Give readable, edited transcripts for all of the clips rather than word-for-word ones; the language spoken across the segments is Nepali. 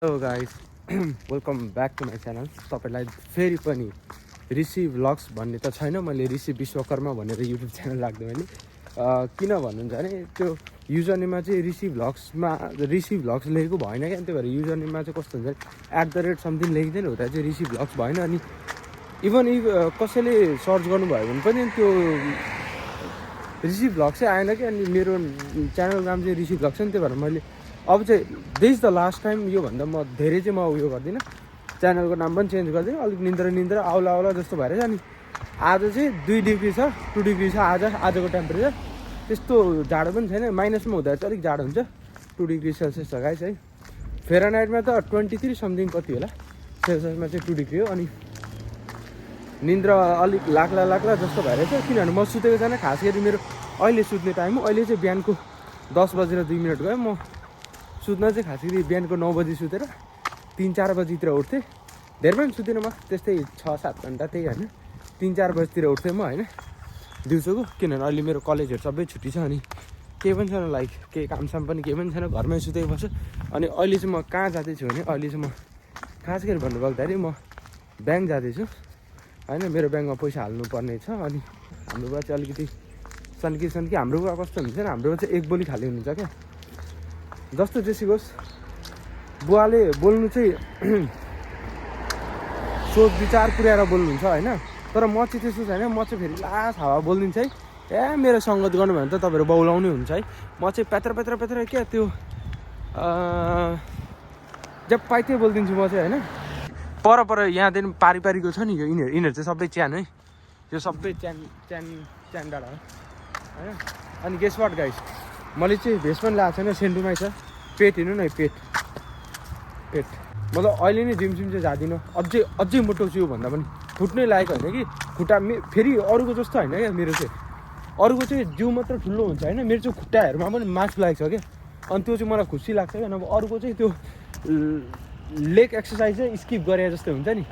Hello guys welcome back to my channel. तपाईँलाई फेरि पनि ऋषि भ्लग्स भन्ने त छैन, मैले ऋषि विश्वकर्मा भनेर युट्युब च्यानल राख्दै भने किन भन्नुहुन्छ भने त्यो युजर नेममा चाहिँ ऋषि भ्लग्स लेखेको भएन क्या। त्यही भएर युजर नेममा चाहिँ कस्तो हुन्छ @समथिङ लेखिँदैन, हुँदा चाहिँ ऋषि भ्लग्स भएन। अनि इभन कसैले सर्च गर्नुभयो भने पनि त्यो ऋषि भ्लग्स चाहिँ आएन कि। अनि मेरो च्यानलको नाम चाहिँ ऋषि भ्लग्स छ नि, त्यही भएर मैले अब चाहिँ दिस द लास्ट टाइम योभन्दा म धेरै चाहिँ म उयो गर्दिनँ, च्यानलको नाम पनि चेन्ज गर्दिनँ। अलिक निन्द्रा आउला जस्तो भएर चाहिँ। अनि आज चाहिँ 2 डिग्री छ 2 डिग्री छ आजको टेम्परेचर। त्यस्तो जाडो पनि छैन, माइनसमा हुँदा चाहिँ अलिक जाडो हुन्छ। 2 डिग्री सेल्सियस छ गाइस है। फेरानाइटमा त 23 समथिङ कति होला, सेल्सियसमा चाहिँ 2 डिग्री हो। अनि निन्द्रा अलिक लाग्ला जस्तो भएर चाहिँ, किनभने म सुतेको छैन। खास गरी मेरो अहिले सुत्ने टाइम हो। अहिले चाहिँ बिहानको 10:02 गयो। म सुत्न चाहिँ खास गरी बिहानको 9 बजी सुतेर 3-4 बजीतिर उठ्थेँ। धेरै पनि सुतिनँ म, त्यस्तै 6-7 घन्टा त्यही होइन। 3-4 बजीतिर उठ्थेँ म होइन दिउँसोको, किनभने अहिले मेरो कलेजहरू सबै छुट्टी छ। अनि केही पनि छैन, लाइक केही कामसाम पनि केही पनि छैन, घरमै सुतेको बस्छु। अनि अहिले चाहिँ म कहाँ जाँदैछु भने, अहिले चाहिँ म खास गरी भन्नु पर्दाखेरि म ब्याङ्क जाँदैछु होइन। मेरो ब्याङ्कमा पैसा हाल्नुपर्ने छ। अनि हाम्रोबाट चाहिँ अलिकति सन्की हाम्रोबाट कस्तो हुन्छ नि, हाम्रोमा चाहिँ 1 बोली खाली हुन्छ क्या। जस्तो जेसी होस्, बुवाले बोल्नु चाहिँ सोच विचार पुर्याएर बोल्नुहुन्छ होइन। तर म चाहिँ त्यस्तो छैन। म चाहिँ फेरि लास्ट हावा बोलिदिन्छ है। मेरो सङ्गत गर्नु भने त तपाईँहरू बौलाउने हुन्छ है। म चाहिँ पेत्र क्या त्यो जब पाइ त्यही बोलिदिन्छु म चाहिँ होइन। पर यहाँदेखि पारिको छ नि, यो यिनीहरू चाहिँ सबै च्यान है। यो सबै च्यान डाँडा हो होइन। अनि गेस वाट गाइस, मैले चाहिँ भेस्ट पनि लगाएको छैन, सेन्टुमै छ। पेट हिँड्नु न, पेट मतलब अहिले नै जिम चाहिँ जाँदिनँ। अझै मोटाउँछु यो भन्दा पनि। फुट्नै लागेको होइन कि खुट्टा फेरि अरूको जस्तो होइन क्या। मेरो चाहिँ अरूको चाहिँ जिउ मात्र ठुलो हुन्छ होइन, मेरो चाहिँ खुट्टाहरूमा पनि मास लागेको छ क्या। अनि त्यो चाहिँ मलाई खुसी लाग्छ क्या। नभए अरूको चाहिँ त्यो लेग एक्सर्साइज चाहिँ स्किप गरे जस्तो हुन्छ नि।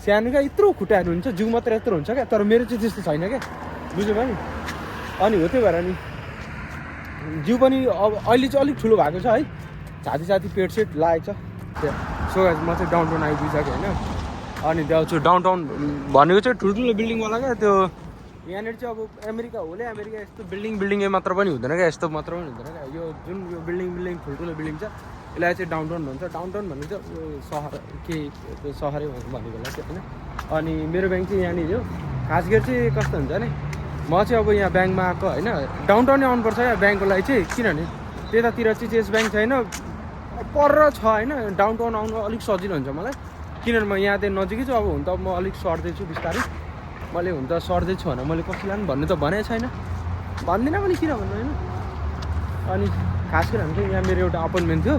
सानो क्या यत्रो खुट्टाहरू हुन्छ, जिउ मात्र यत्रो हुन्छ क्या। तर मेरो चाहिँ त्यस्तो छैन क्या, बुझ्यो भने। अनि हो त्यही भएर नि जिउ पनि अब अहिले चाहिँ अलिक ठुलो भएको छ है। छाती पेट सेट लागेको छ। सो गाइस म चाहिँ डाउनटाउन आइपुगिसकेँ होइन। अनि त्यो चाहिँ डाउनटाउन भनेको चाहिँ ठुल्ठुलो बिल्डिङवाला क्या। त्यो यहाँनिर चाहिँ अब अमेरिका यस्तो बिल्डिङ मात्र पनि हुँदैन क्या, यस्तो मात्र पनि हुँदैन क्या। यो जुन यो बिल्डिङ ठुल्ठुलो बिल्डिङ छ, यसलाई चाहिँ डाउनटाउन भन्छ। डाउनटाउन भनेको चाहिँ यो सहरै भनेको होला त्यो होइन। अनि मेरो ब्याङ्क चाहिँ यहाँनिर हो। खास गरी चाहिँ कस्तो हुन्छ भने, म चाहिँ अब यहाँ ब्याङ्कमा आएको होइन, डाउनटाउनै आउनुपर्छ क्या ब्याङ्कको लागि चाहिँ। किनभने त्यतातिर चाहिँ चेस ब्याङ्क छैन, पर छ होइन। डाउनटाउन आउनु अलिक सजिलो हुन्छ मलाई, किनभने म यहाँदेखि नजिकै छु। अब हुन त म अलिक सर्दैछु बिस्तारै। मैले हुन त सर्दैछु भने मैले कसैलाई पनि भन्नु त भनेको छैन, भन्दिनँ पनि, किन भन्नु होइन। अनि खास गरी हामी चाहिँ यहाँ मेरो एउटा अपोइन्टमेन्ट थियो,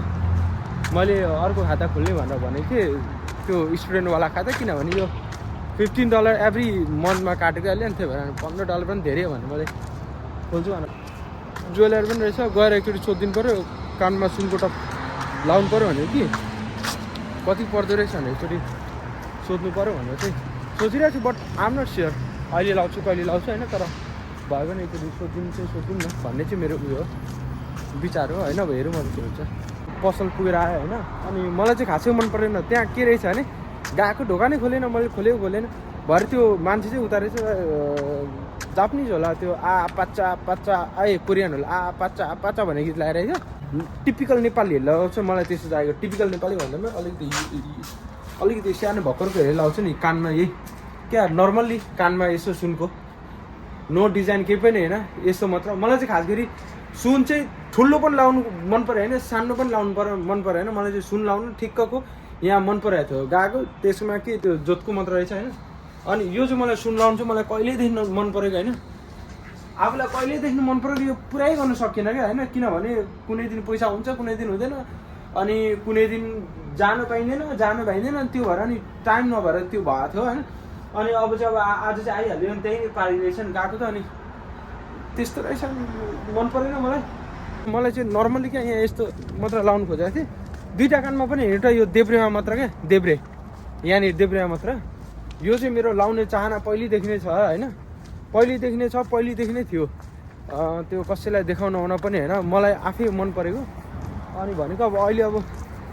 मैले अर्को खाता खोल्ने भनेर भनेको थिएँ, त्यो स्टुडेन्टवाला खाता। किनभने यो $15 एभ्री मन्थमा काटेको अहिले। अनि त्यही भएर $15 पनि धेरै हो भने मैले खोल्छु भनेर। ज्वेलरी पनि रहेछ, गएर एकचोटि सोधिदिनु पऱ्यो। कानमा सुनको टप लाउनु पऱ्यो भने कि कति पर्दो रहेछ भने एकचोटि सोध्नु पऱ्यो भनेर चाहिँ सोचिरहेको छु। बट आम नट स्योर अहिले लाउँछु कहिले लाउँछु होइन। तर भयो भने एकचोटि सोधिदिउँ न भन्ने चाहिँ मेरो उयो हो, विचार हो होइन। अब हेरौँ अब के हुन्छ। पसल पुगेर आयो होइन। अनि मलाई चाहिँ खासै मन परेन त्यहाँ के रहेछ भने, गएको ढोका नै खोलेन, मैले खोलेन। भरे त्यो मान्छे चाहिँ उता रहेछ जापानिज होला, त्यो पाच्चा कोरियन होला, पाच्चा भन्ने गीत लगाएर रहेछ। टिपिकल नेपालीहरूलाई चाहिँ मलाई त्यस्तो चाहिएको। टिपिकल नेपाली भन्दा अलिकति सानो भक्करको हेरेर लाउँछ नि कानमा, यही क्या नर्मल्ली कानमा यसो सुनको, नो डिजाइन केही पनि होइन, यस्तो मात्र। मलाई चाहिँ खास गरी सुन चाहिँ ठुलो पनि लाउनु मन पऱ्यो होइन, सानो पनि लाउनु मन पऱ्यो होइन। मलाई चाहिँ सुन लाउनु ठिक्कको यहाँ मन परेको थियो। गएको त्यसमा के त्यो जोतको मात्र रहेछ होइन। अनि यो चाहिँ मलाई सुन लाउनु चाहिँ मलाई कहिलेदेखि मन परेको होइन। आफूलाई कहिलेदेखि मन परेको, यो पुरै गर्नु सकिएन क्या होइन। किनभने कुनै दिन पैसा हुन्छ, कुनै दिन हुँदैन। अनि कुनै दिन जानु पाइँदैन। अनि त्यो भएर नि टाइम नभएर त्यो भएको थियो होइन। अनि अब चाहिँ आज चाहिँ आइहाल्यो, अनि त्यही पारी रहेछ नि गएको त। अनि त्यस्तो रहेछ, मन परेन मलाई चाहिँ नर्मली क्या यहाँ यस्तो मात्र लाउनु खोजेको थिएँ। 2टा कानमा पनि एउटा यो देब्रेमा मात्र क्या, यहाँनिर देब्रेमा मात्र। यो चाहिँ मेरो लाउने चाहना पहिलेदेखि नै छ होइन। पहिलेदेखि नै थियो। त्यो कसैलाई देखाउन आउन पनि होइन, मलाई आफै मन परेको। अनि भनेको अब अहिले अब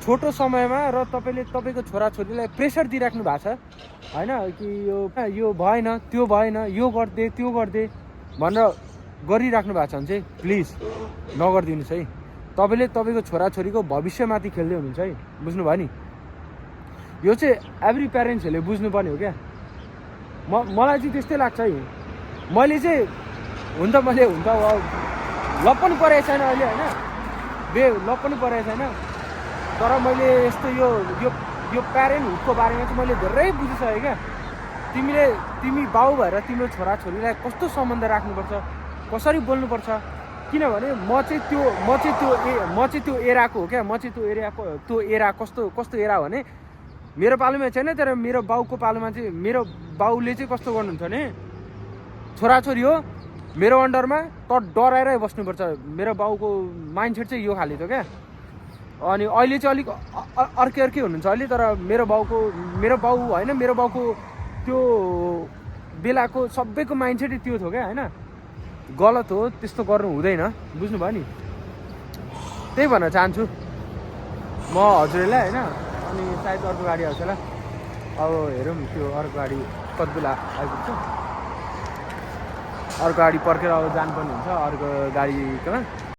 छोटो समयमा र तपाईँले तपाईँको छोराछोरीलाई प्रेसर दिइराख्नु भएको छ होइन कि यो भएन त्यो भएन यो गरिदे त्यो गरिदे भनेर गरिराख्नु भएको छ भने चाहिँ प्लिज नगरिदिनुहोस् है। तपाईँले तपाईँको छोराछोरीको भविष्यमाथि खेल्दै हुनुहुन्छ है, बुझ्नुभयो नि। यो चाहिँ एभ्री प्यारेन्ट्सहरूले बुझ्नुपर्ने हो क्या। मलाई चाहिँ त्यस्तै लाग्छ है। मैले चाहिँ हुन त लप पनि परेको छैन अहिले होइन, लप पनि परेको छैन, तर मैले यस्तो यो प्यारेन्टहुडको बारेमा चाहिँ मैले धेरै बुझिसकेँ क्या। तिमी बाउ भएर तिम्रो छोराछोरीलाई कस्तो सम्बन्ध राख्नुपर्छ, कसरी बोल्नुपर्छ, किनभने म चाहिँ त्यो एराको हो क्या। म चाहिँ त्यो एरा कस्तो एरा भने मेरो पालोमा छैन, तर मेरो बाउको पालोमा चाहिँ मेरो बाउले चाहिँ कस्तो गर्नुहुन्छ भने छोराछोरी हो मेरो अन्डरमा त डराएरै बस्नुपर्छ। मेरो बाउको माइन्डसेट चाहिँ यो खाले थियो क्या। अनि अहिले चाहिँ अलिक अर्कै हुनुहुन्छ अहिले, तर मेरो बाउ होइन, मेरो बाउको त्यो बेलाको सबैको माइन्डसेटै त्यो थियो क्या होइन। गलत हो, त्यस्तो गर्नु हुँदैन, बुझ्नुभयो नि। त्यही भन्न चाहन्छु म हजुरलाई होइन। अनि सायद अर्को गाडी आउँछ होला, अब हेरौँ त्यो अर्को गाडी कति बेला आइपुग्छ। अर्को गाडी पर्खेर अब जानुपर्ने हुन्छ अर्को गाडीकोमा।